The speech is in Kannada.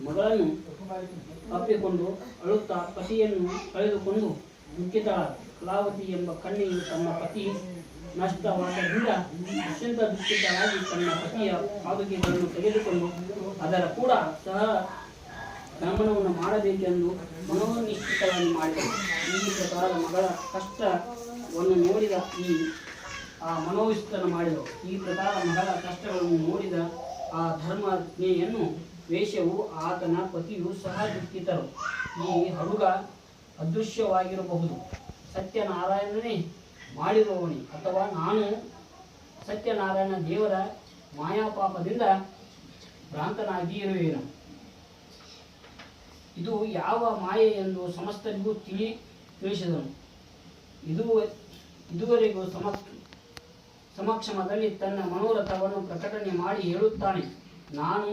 ಮಗಳನ್ನು ಅಪ್ಪಿಕೊಂಡು ಅಳುತ್ತಾ ಪತಿಯನ್ನು ಕಳೆದುಕೊಂಡು ದುಃಖಿತಳಾದ ಕಲಾವತಿ ಎಂಬ ಕನ್ಯೆಯು ತನ್ನ ಪತಿ ನಷ್ಟವಾದ್ದರಿಂದ ಅತ್ಯಂತ ದುಃಖಿತರಾಗಿ ತನ್ನ ಪತಿಯ ಪಾದುಕೆಗಳನ್ನು ತೆಗೆದುಕೊಂಡು ಅದರ ಕೂಡ ಸಹ ಗಮನವನ್ನು ಮಾಡಬೇಕೆಂದು ಮನೋನಿಶ್ಚಿತವನ್ನು ಮಾಡಿದಳು. ಈ ಪ್ರಕಾರ ಮಗಳ ಕಷ್ಟವನ್ನು ನೋಡಿದ ಮನೋವಿಸ್ತನ ಮಾಡಿದಳು. ಈ ಪ್ರಕಾರ ಮಗಳ ಕಷ್ಟಗಳನ್ನು ನೋಡಿದ ಆ ಧರ್ಮಜ್ಞೆಯನ್ನು ವೇಶ್ಯವು ಆತನ ಪತಿಯು ಸಹ ದುಃಖಿತರು. ಈ ಹುಡುಗ ಅದೃಶ್ಯವಾಗಿರಬಹುದು, ಸತ್ಯನಾರಾಯಣನೇ ಮಾಡಿರುವವನೇ, ಅಥವಾ ನಾನು ಸತ್ಯನಾರಾಯಣ ದೇವರ ಮಾಯಾಪಾಪದಿಂದ ಭ್ರಾಂತನಾಗಿ ಇರುವೆನು. ಇದು ಯಾವ ಮಾಯೆ ಎಂದು ಸಮಸ್ತರಿಗೂ ತಿಳಿಸಿದನು. ಇದುವರೆಗೂ ಸಮಕ್ಷಮದಲ್ಲಿ ತನ್ನ ಮನೋರಥವನ್ನು ಪ್ರಕಟಣೆ ಮಾಡಿ ಹೇಳುತ್ತಾನೆ. ನಾನು